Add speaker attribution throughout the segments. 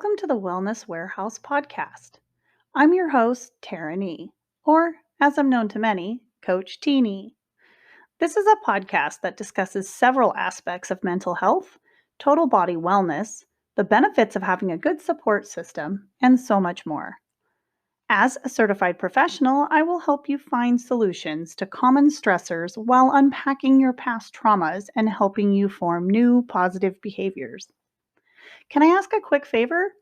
Speaker 1: Welcome to the Wellness Warehouse podcast. I'm your host, Tara Nee, or as I'm known to many, Coach Teeny. This is a podcast that discusses several aspects of mental health, total body wellness, the benefits of having a good support system, and so much more. As a certified professional, I will help you find solutions to common stressors while unpacking your past traumas and helping you form new positive behaviors. Can I ask a quick favor?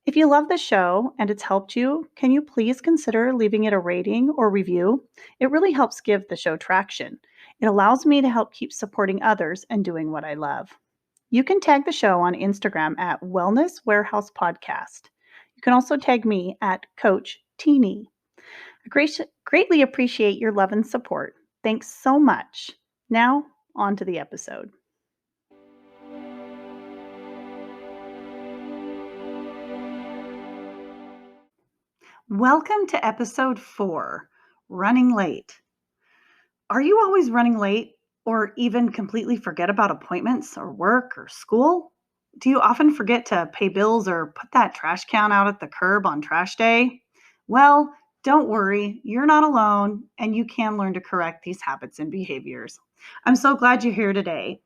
Speaker 1: If you love the show and it's helped you, can you please consider leaving it a rating or review? It really helps give the show traction. It allows me to help keep supporting others and doing what I love. You can tag the show on Instagram at Wellness Warehouse Podcast. You can also tag me at Coach Teeny. I greatly appreciate your love and support. Thanks so much. Now, on to the episode. Welcome to episode 4, Running Late. Are you always running late or even completely forget about appointments or work or school? Do you often forget to pay bills or put that trash can out at the curb on trash day? Well, don't worry, you're not alone and you can learn to correct these habits and behaviors. I'm so glad you're here today.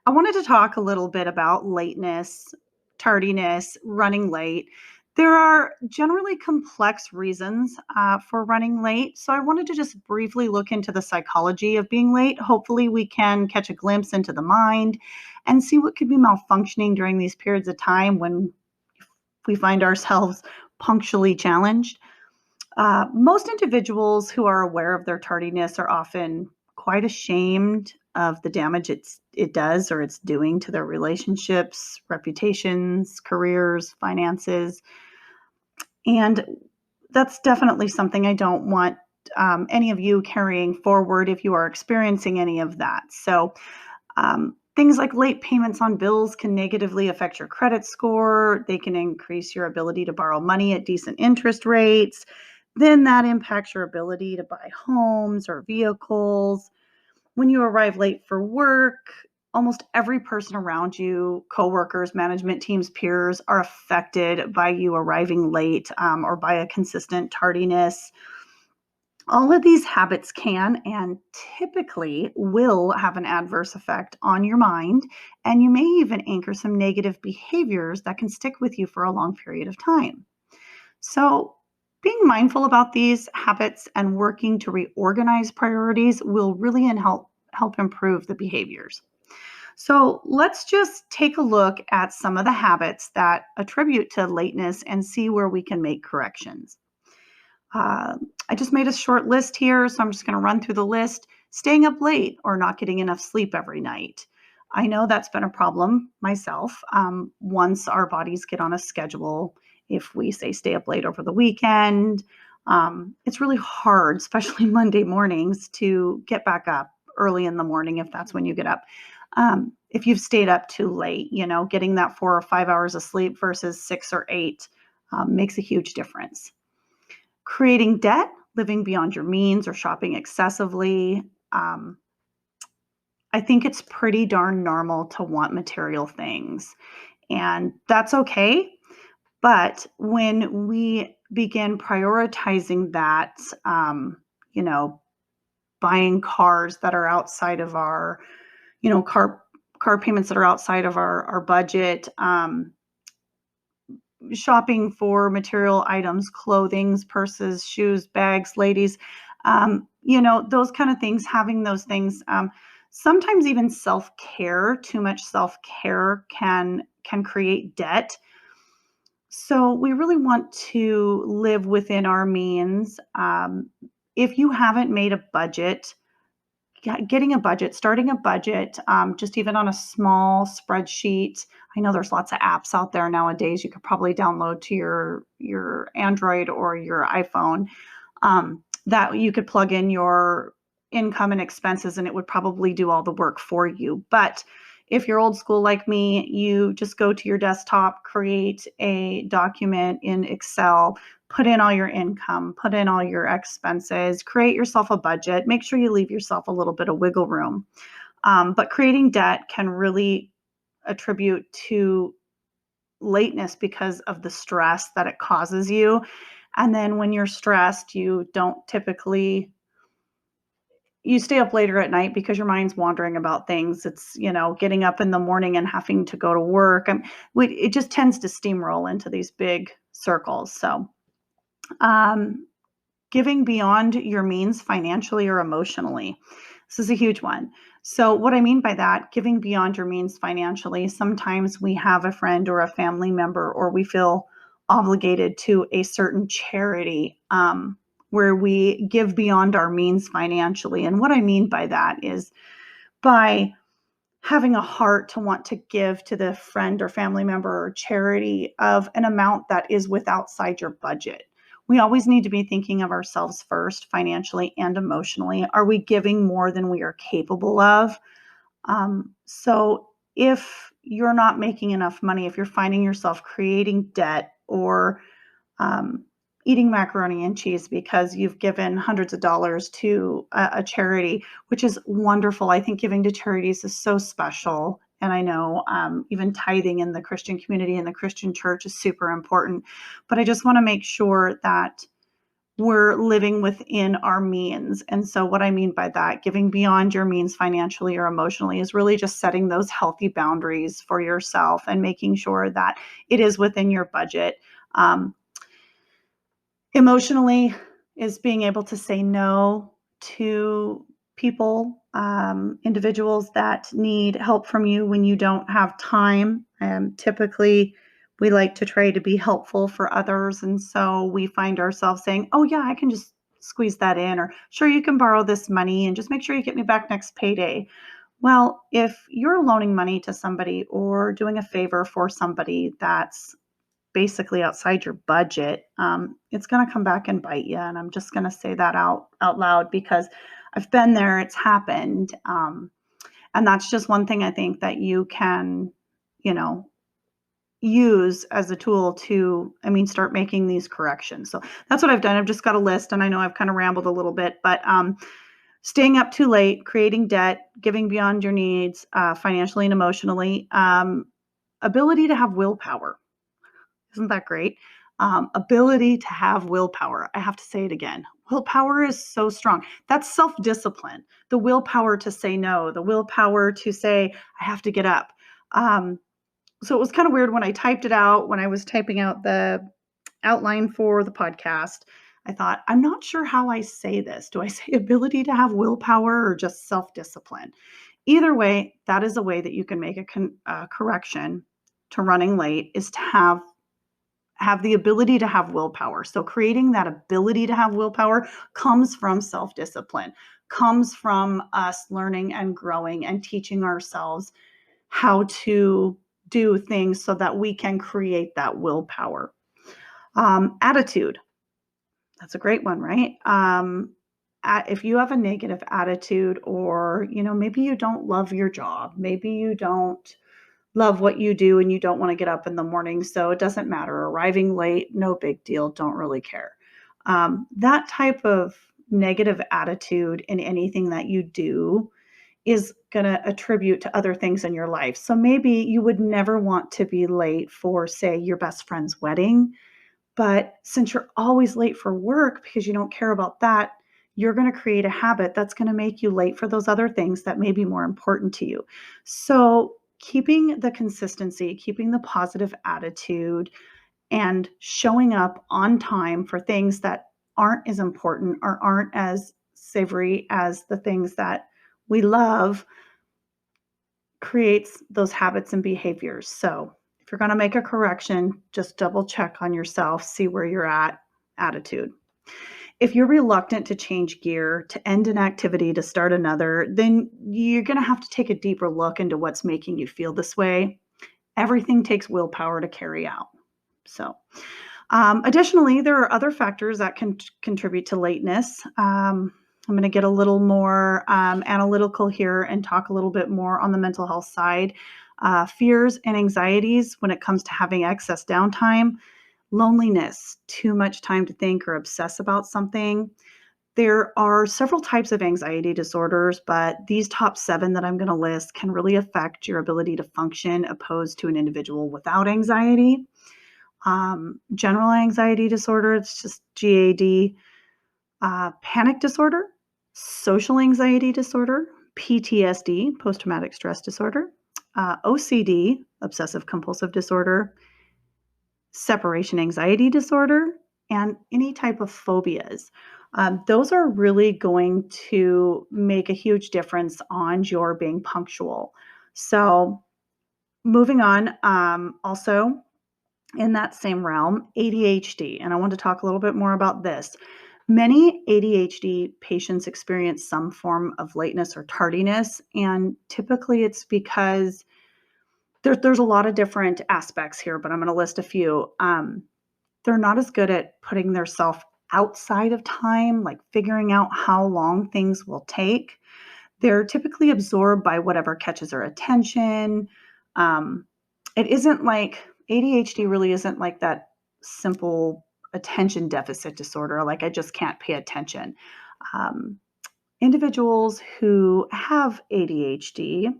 Speaker 1: I wanted to talk a little bit about lateness, tardiness, running late. There are generally complex reasons for running late. So I wanted to just briefly look into the psychology of being late. Hopefully, we can catch a glimpse into the mind and see what could be malfunctioning during these periods of time when we find ourselves punctually challenged. Most individuals who are aware of their tardiness are often quite ashamed of the damage it does or it's doing to their relationships, reputations, careers, finances. And that's definitely something I don't want any of you carrying forward if you are experiencing any of that. So, things like late payments on bills can negatively affect your credit score. They can increase your ability to borrow money at decent interest rates. Then that impacts your ability to buy homes or vehicles. When you arrive late for work, almost every person around you, coworkers, management teams, peers, are affected by you arriving late or by a consistent tardiness. All of these habits can and typically will have an adverse effect on your mind, and you may even anchor some negative behaviors that can stick with you for a long period of time. So, being mindful about these habits and working to reorganize priorities will really help improve the behaviors. So, let's just take a look at some of the habits that attribute to lateness and see where we can make corrections. I just made a short list here, so I'm just going to run through the list. Staying up late or not getting enough sleep every night. I know that's been a problem myself. Once our bodies get on a schedule, if we say stay up late over the weekend, it's really hard, especially Monday mornings, to get back up early in the morning if that's when you get up. If you've stayed up too late, getting that 4 or 5 hours of sleep versus 6 or 8 makes a huge difference. Creating debt, living beyond your means, or shopping excessively. I think it's pretty darn normal to want material things, and that's okay. But when we begin prioritizing that, you know, buying cars that are outside of our, car payments that are outside of our budget, shopping for material items, clothing, purses, shoes, bags, ladies, those kind of things, having those things. Sometimes even self-care, too much self-care can create debt. So we really want to live within our means. If you haven't made a budget, getting a budget, starting a budget, just even on a small spreadsheet. I know there's lots of apps out there nowadays. You could probably download to your Android or your iPhone that you could plug in your income and expenses, and it would probably do all the work for you. But if you're old school like me, you just go to your desktop, create a document in Excel, put in all your income, put in all your expenses, create yourself a budget, make sure you leave yourself a little bit of wiggle room. But creating debt can really attribute to lateness because of the stress that it causes you. And then when you're stressed, you don't typically you stay up later at night because your mind's wandering about things. It's, getting up in the morning and having to go to work. It just tends to steamroll into these big circles. So, um, giving beyond your means financially or emotionally. This is a huge one. So, what I mean by that, giving beyond your means financially, sometimes we have a friend or a family member, or we feel obligated to a certain charity where we give beyond our means financially. And what I mean by that is by having a heart to want to give to the friend or family member or charity of an amount that is with outside your budget. We always need to be thinking of ourselves first, financially and emotionally. Are we giving more than we are capable of? So if you're not making enough money, if you're finding yourself creating debt or um, eating macaroni and cheese because you've given hundreds of dollars to a charity, which is wonderful. I think giving to charities is so special. And I know even tithing in the Christian community and the Christian church is super important. But I just want to make sure that we're living within our means. And so, what I mean by that, giving beyond your means financially or emotionally, is really just setting those healthy boundaries for yourself and making sure that it is within your budget. Um, Emotionally is being able to say no to people, individuals that need help from you when you don't have time. Typically, we like to try to be helpful for others. And so we find ourselves saying, oh, yeah, I can just squeeze that in, or sure, you can borrow this money and just make sure you get me back next payday. Well, if you're loaning money to somebody or doing a favor for somebody that's basically outside your budget, it's going to come back and bite you. And I'm just going to say that out loud because I've been there. It's happened, and that's just one thing I think that you can, you know, use as a tool to, start making these corrections. So that's what I've done. I've just got a list, and I know I've kind of rambled a little bit, but staying up too late, creating debt, giving beyond your needs, financially and emotionally, ability to have willpower. Isn't that great? Ability to have willpower. I have to say it again. Willpower is so strong. That's self-discipline. The willpower to say no, the willpower to say, I have to get up. So it was kind of weird when I typed it out, when I was typing out the outline for the podcast. I thought, I'm not sure how I say this. Do I say ability to have willpower or just self-discipline? Either way, that is a way that you can make a correction to running late, is to have the ability to have willpower. So creating that ability to have willpower comes from self-discipline, comes from us learning and growing and teaching ourselves how to do things so that we can create that willpower. Attitude. That's a great one, right? If you have a negative attitude, or, maybe you don't love your job, maybe you don't love what you do and you don't want to get up in the morning, so it doesn't matter. Arriving late, no big deal, don't really care. That type of negative attitude in anything that you do is going to attribute to other things in your life. So maybe you would never want to be late for, say, your best friend's wedding. But since you're always late for work because you don't care about that, you're going to create a habit that's going to make you late for those other things that may be more important to you. So, keeping the consistency, keeping the positive attitude, and showing up on time for things that aren't as important or aren't as savory as the things that we love creates those habits and behaviors. So, if you're going to make a correction, just double check on yourself, see where you're at. Attitude. If you're reluctant to change gear, to end an activity, to start another, then you're going to have to take a deeper look into what's making you feel this way. Everything takes willpower to carry out. So, additionally, there are other factors that can contribute to lateness. I'm going to get a little more analytical here and talk a little bit more on the mental health side. Fears and anxieties when it comes to having excess downtime, loneliness, too much time to think or obsess about something, There are several types of anxiety disorders, but these top 7 that I'm going to list can really affect your ability to function opposed to an individual without anxiety. General anxiety disorder, it's just GAD. Panic disorder, social anxiety disorder, PTSD, post traumatic stress disorder, OCD, obsessive compulsive disorder, separation anxiety disorder, and any type of phobias. Those are really going to make a huge difference on your being punctual. So, moving on, also in that same realm, ADHD, and I want to talk a little bit more about this. Many ADHD patients experience some form of lateness or tardiness, and typically it's because there's a lot of different aspects here, but I'm going to list a few. They're not as good at putting themselves outside of time, like figuring out how long things will take. They're typically absorbed by whatever catches their attention. Um, it isn't like ADHD really isn't like that simple attention deficit disorder, like I just can't pay attention. Um, Individuals who have ADHD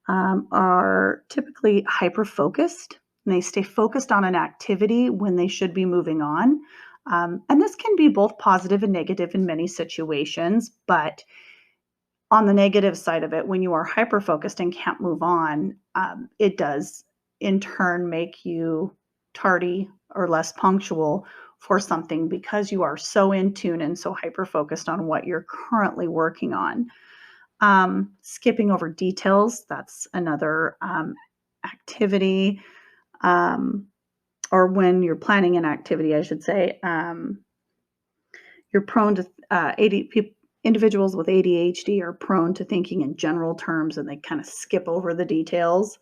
Speaker 1: are typically hyper focused and they stay focused on an activity when they should be moving on. And this can be both positive and negative in many situations, but on the negative side of it, when you are hyper focused and can't move on, it does in turn make you tardy or less punctual for something because you are so in tune and so hyper focused on what you're currently working on. Skipping over details, that's another activity, um, or when you're planning an activity, I should say. You're prone to individuals with ADHD are prone to thinking in general terms and they kind of skip over the details.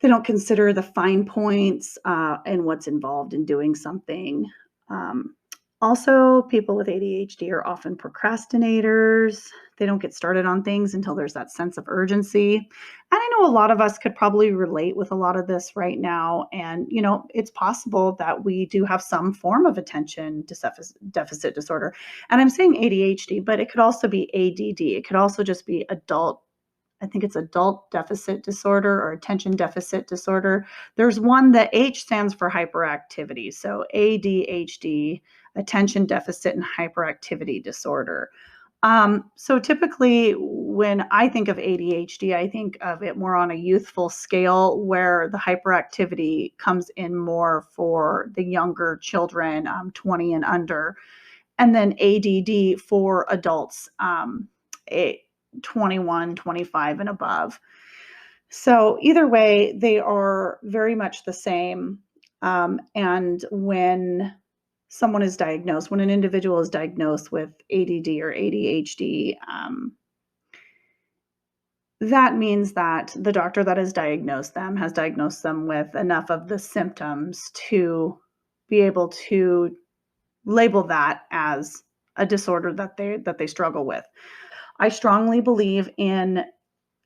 Speaker 1: They don't consider the fine points and what's involved in doing something. Um, Also, people with ADHD are often procrastinators. They don't get started on things until there's that sense of urgency. And I know a lot of us could probably relate with a lot of this right now. And, it's possible that we do have some form of attention deficit disorder. And I'm saying ADHD, but it could also be ADD. It could also just be I think it's adult deficit disorder or attention deficit disorder. There's one that H stands for hyperactivity. So ADHD, attention deficit and hyperactivity disorder. So typically, when I think of ADHD, I think of it more on a youthful scale where the hyperactivity comes in more for the younger children, 20 and under, and then ADD for adults, 21, 25, and above. So either way, they are very much the same. And when an individual is diagnosed with ADD or ADHD, that means that the doctor that has diagnosed them with enough of the symptoms to be able to label that as a disorder that they struggle with. I strongly believe in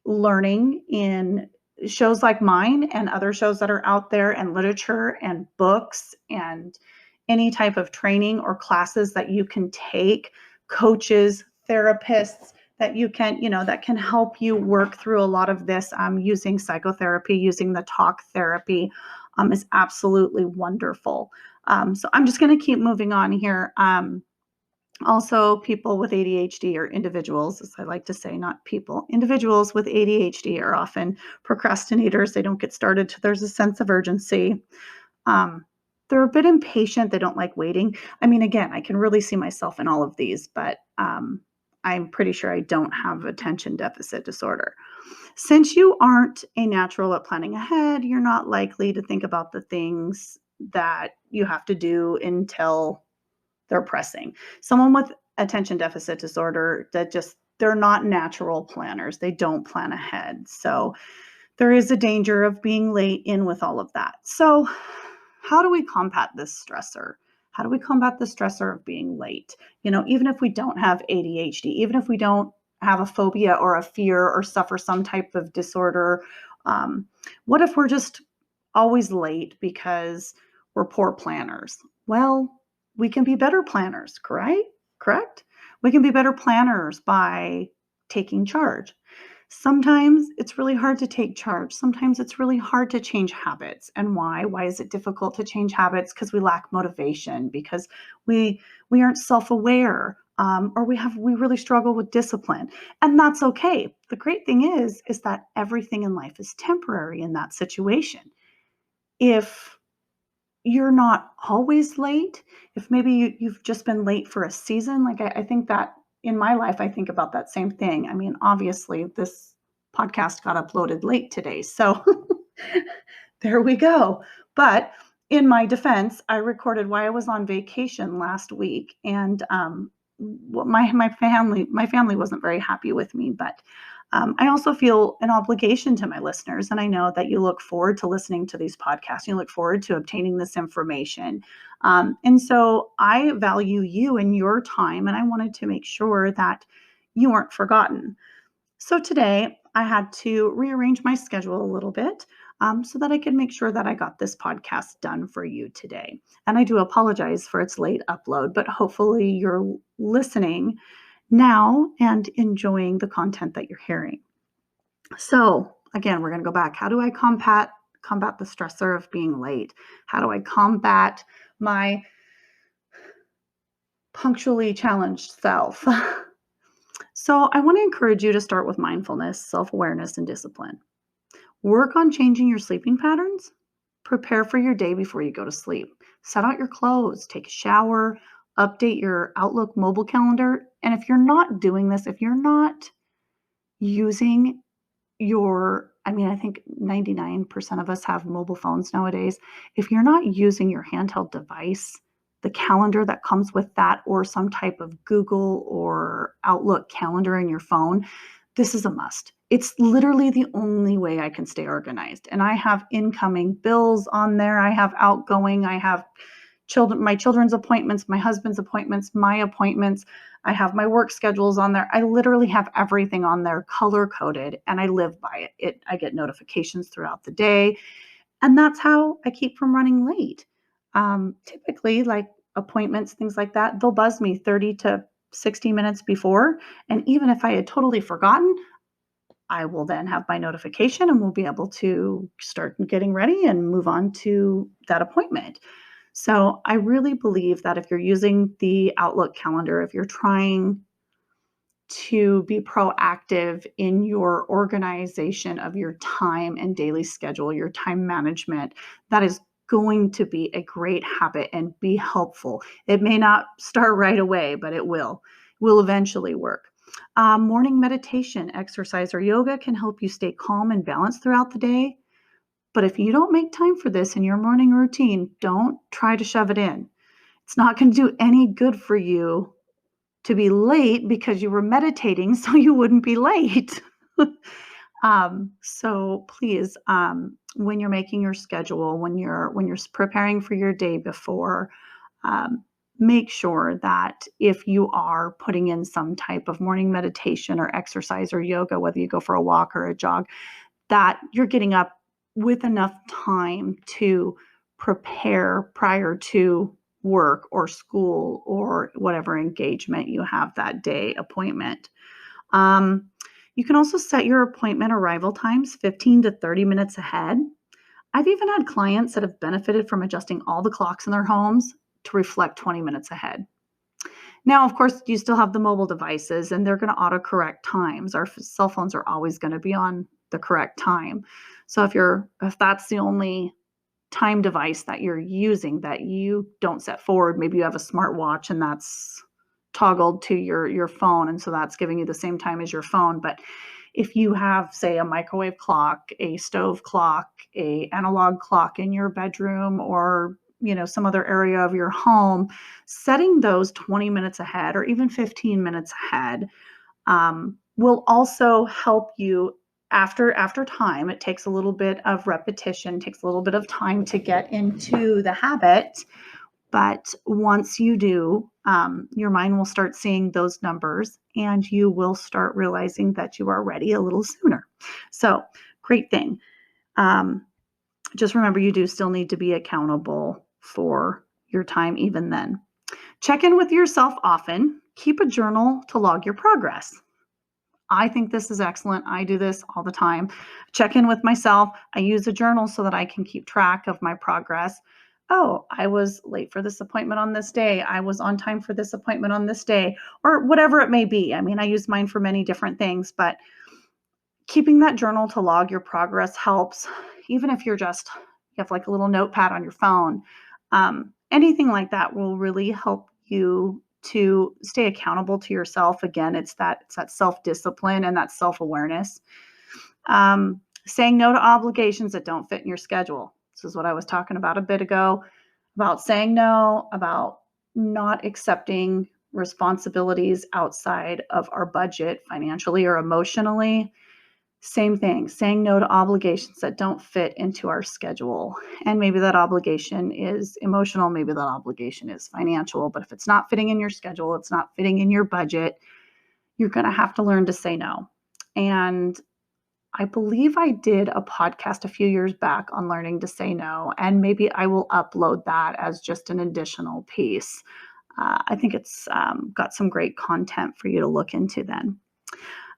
Speaker 1: learning in shows like mine and other shows that are out there and literature and books and any type of training or classes that you can take, coaches, therapists that that can help you work through a lot of this, using psychotherapy, using the talk therapy, is absolutely wonderful. So I'm just going to keep moving on here. Also, people with ADHD or individuals, as I like to say, not people, individuals with ADHD are often procrastinators. They don't get started till there's a sense of urgency. Um, they're a bit impatient. They don't like waiting. I mean, again, I can really see myself in all of these, but I'm pretty sure I don't have attention deficit disorder. Since you aren't a natural at planning ahead, you're not likely to think about the things that you have to do until they're pressing. Someone with attention deficit disorder they're not natural planners. They don't plan ahead. So there is a danger of being late in with all of that. So how do we combat this stressor? How do we combat the stressor of being late? Even if we don't have ADHD, even if we don't have a phobia or a fear or suffer some type of disorder, what if we're just always late because we're poor planners? Well, we can be better planners, correct? Correct? We can be better planners by taking charge. Sometimes it's really hard to take charge. Sometimes it's really hard to change habits. And why? Why is it difficult to change habits? Because we lack motivation, because we aren't self-aware, or we really struggle with discipline. And that's okay. The great thing is that everything in life is temporary in that situation. If you're not always late, if maybe you've just been late for a season, like I think that in my life, I think about that same thing. I mean, obviously, this podcast got uploaded late today. So there we go. But in my defense, I recorded while I was on vacation last week, and my family wasn't very happy with me, but I also feel an obligation to my listeners, and I know that you look forward to listening to these podcasts. You look forward to obtaining this information, and so I value you and your time, and I wanted to make sure that you weren't forgotten. So today I had to rearrange my schedule a little bit, so that I could make sure that I got this podcast done for you today. And I do apologize for its late upload, but hopefully you're listening now and enjoying the content that you're hearing. So again, we're going to go back. How do I combat the stressor of being late? How do I combat my punctually challenged self? So I want to encourage you to start with mindfulness, self-awareness, and discipline. Work on changing your sleeping patterns. Prepare for your day before you go to sleep. Set out your clothes, take a shower, update your Outlook mobile calendar. And if you're not doing this, if you're not using I think 99% of us have mobile phones nowadays. If you're not using your handheld device, the calendar that comes with that, or some type of Google or Outlook calendar in your phone, this is a must. It's literally the only way I can stay organized. And I have incoming bills on there. I have outgoing. I have my children's appointments, my husband's appointments, my appointments. I have my work schedules on there. I literally have everything on there color coded, and I live by it. I get notifications throughout the day, and that's how I keep from running late. Typically, like appointments, things like that, they'll buzz me 30 to 60 minutes before. And even if I had totally forgotten, I will then have my notification and we'll be able to start getting ready and move on to that appointment. So I really believe that if you're using the Outlook calendar, if you're trying to be proactive in your organization of your time and daily schedule, your time management, that is going to be a great habit and be helpful. It may not start right away, but it will eventually work. Morning meditation, exercise, or yoga can help you stay calm and balanced throughout the day. But if you don't make time for this in your morning routine, don't try to shove it in. It's not going to do any good for you to be late because you were meditating so you wouldn't be late. So please, when you're making your schedule, when you're preparing for your day before, um, make sure that if you are putting in some type of morning meditation or exercise or yoga, whether you go for a walk or a jog, that you're getting up with enough time to prepare prior to work or school or whatever engagement you have that day, appointment. Um, you can also set your appointment arrival times 15 to 30 minutes ahead. I've even had clients that have benefited from adjusting all the clocks in their homes to reflect 20 minutes ahead. Now, of course, you still have the mobile devices and they're going to autocorrect times. Our cell phones are always going to be on the correct time. So if that's the only time device that you're using that you don't set forward, maybe you have a smartwatch and that's toggled to your phone, and so that's giving you the same time as your phone. But if you have, say, a microwave clock, a stove clock, a analog clock in your bedroom, or some other area of your home, setting those 20 minutes ahead or even 15 minutes ahead will also help you after time. It takes a little bit of repetition, takes a little bit of time to get into the habit. But once you do, your mind will start seeing those numbers and you will start realizing that you are ready a little sooner. So, great thing. Just remember, you do still need to be accountable for your time even then. Check in with yourself often. keep a journal to log your progress. I think this is excellent. I do this all the time. Check in with myself. I use a journal so that I can keep track of my progress. Oh, I was late for this appointment on this day. I was on time for this appointment on this day, or whatever it may be. I mean, I use mine for many different things, but keeping that journal to log your progress helps, even if you have like a little notepad on your phone. Anything like that will really help you to stay accountable to yourself. Again, it's that self-discipline and that self-awareness. Saying no to obligations that don't fit in your schedule. This is what I was talking about a bit ago, about saying no, about not accepting responsibilities outside of our budget financially or emotionally. Same thing, saying no to obligations that don't fit into our schedule. And maybe that obligation is emotional, maybe that obligation is financial, but if it's not fitting in your schedule, it's not fitting in your budget, you're going to have to learn to say no. And I believe I did a podcast a few years back on learning to say no, and maybe I will upload that as just an additional piece. I think it's got some great content for you to look into then.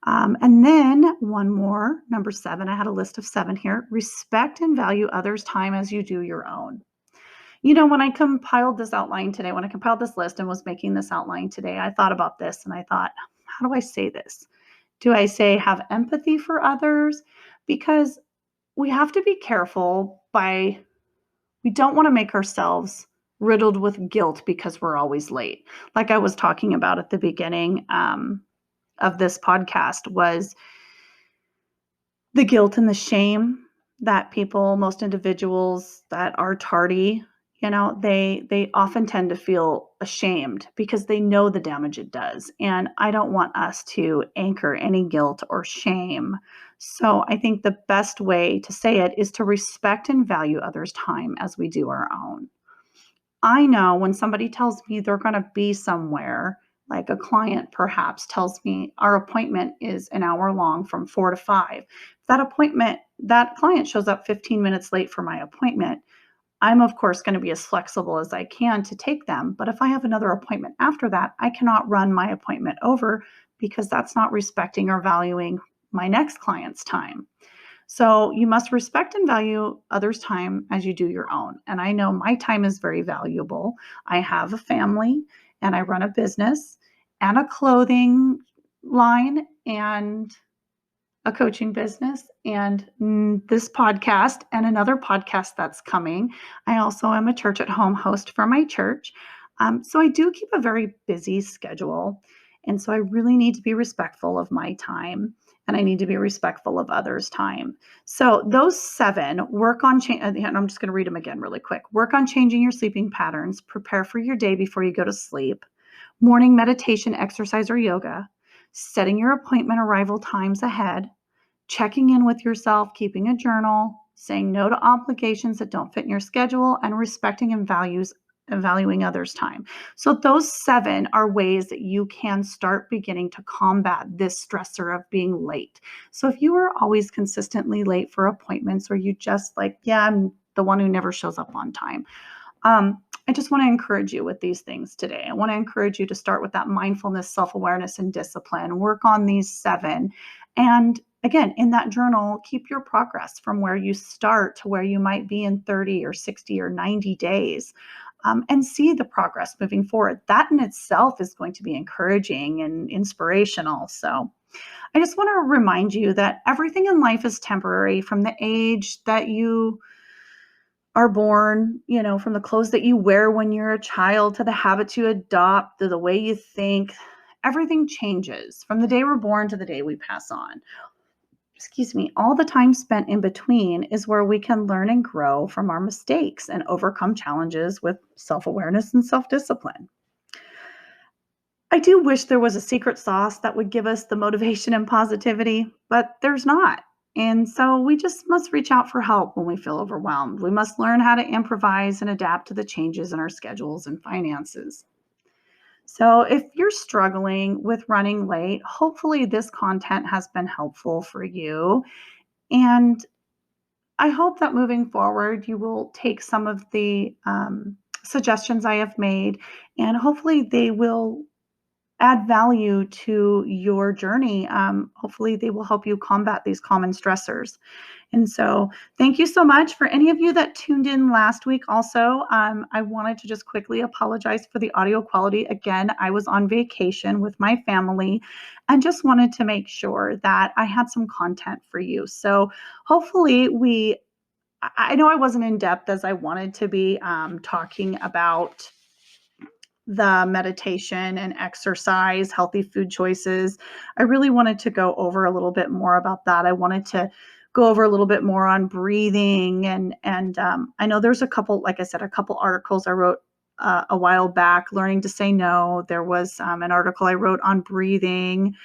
Speaker 1: And then one more, number 7, I had a list of 7 here. Respect and value others' time as you do your own. When I compiled this outline today, when I compiled this list and was making this outline today, I thought about this and I thought, how do I say this? Do I say have empathy for others? Because we have to be careful we don't want to make ourselves riddled with guilt because we're always late. Like I was talking about at the beginning of this podcast was the guilt and the shame that most individuals that are tardy, they often tend to feel ashamed because they know the damage it does. And I don't want us to anchor any guilt or shame. So I think the best way to say it is to respect and value others' time as we do our own. I know when somebody tells me they're going to be somewhere, like a client perhaps tells me our appointment is an hour long from 4 to 5. That client shows up 15 minutes late for my appointment, I'm of course going to be as flexible as I can to take them. But if I have another appointment after that, I cannot run my appointment over because that's not respecting or valuing my next client's time. So you must respect and value others' time as you do your own. And I know my time is very valuable. I have a family and I run a business and a clothing line and a coaching business and this podcast and another podcast that's coming. I also am a church at home host for my church. So I do keep a very busy schedule. And so I really need to be respectful of my time and I need to be respectful of others' time. So those 7, work on change. And I'm just going to read them again really quick. Work on changing your sleeping patterns. Prepare for your day before you go to sleep. Morning meditation, exercise, or yoga. Setting your appointment arrival times ahead. Checking in with yourself, keeping a journal, saying no to obligations that don't fit in your schedule, and respecting and valuing others' time. So those 7 are ways that you can start beginning to combat this stressor of being late. So if you are always consistently late for appointments or you just I'm the one who never shows up on time, I just want to encourage you with these things today. I want to encourage you to start with that mindfulness, self-awareness, and discipline. Work on these 7. And again, in that journal, keep your progress from where you start to where you might be in 30 or 60 or 90 days. And see the progress moving forward. That in itself is going to be encouraging and inspirational. So I just want to remind you that everything in life is temporary, from the age that you are born, from the clothes that you wear when you're a child to the habits you adopt to the way you think. Everything changes from the day we're born to the day we pass on. All the time spent in between is where we can learn and grow from our mistakes and overcome challenges with self-awareness and self-discipline. I do wish there was a secret sauce that would give us the motivation and positivity, but there's not. And so we just must reach out for help when we feel overwhelmed. We must learn how to improvise and adapt to the changes in our schedules and finances. So if you're struggling with running late, hopefully this content has been helpful for you. And I hope that moving forward, you will take some of the suggestions I have made, and hopefully they will add value to your journey. Hopefully, they will help you combat these common stressors. And so, thank you so much for any of you that tuned in last week. Also, I wanted to just quickly apologize for the audio quality. Again, I was on vacation with my family and just wanted to make sure that I had some content for you. So, hopefully, I know I wasn't in depth as I wanted to be talking about the meditation and exercise, healthy food choices. I really wanted to go over a little bit more about that. I wanted to go over a little bit more on breathing, and I know there's a couple, like I said, a couple articles I wrote a while back, learning to say no. There was an article I wrote on breathing,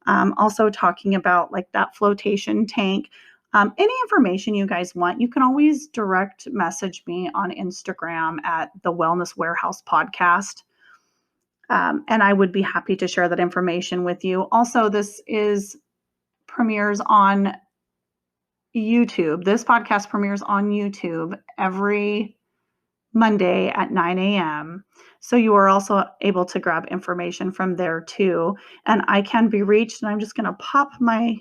Speaker 1: also talking about like that flotation tank. Any information you guys want, you can always direct message me on Instagram at the Wellness Warehouse Podcast. And I would be happy to share that information with you. Also, this is premieres on YouTube. This podcast premieres on YouTube every Monday at 9 a.m. So you are also able to grab information from there too. And I can be reached, and I'm just going to pop my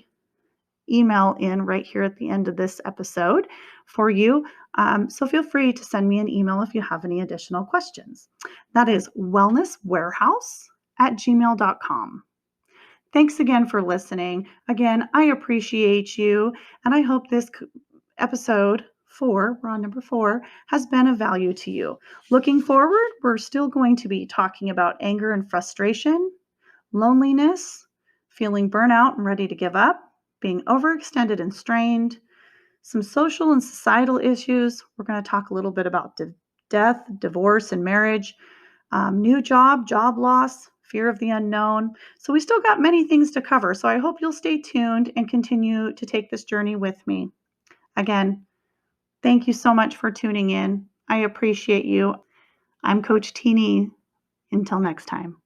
Speaker 1: email in right here at the end of this episode for you. So feel free to send me an email if you have any additional questions. That is wellnesswarehouse@gmail.com. Thanks again for listening. Again, I appreciate you, and I hope this episode 4, we're on number 4, has been of value to you. Looking forward, we're still going to be talking about anger and frustration, loneliness, feeling burnout and ready to give up, being overextended and strained, some social and societal issues. We're going to talk a little bit about death, divorce, and marriage, new job loss, fear of the unknown. So we still got many things to cover. So I hope you'll stay tuned and continue to take this journey with me. Again, thank you so much for tuning in. I appreciate you. I'm Coach Teeny. Until next time.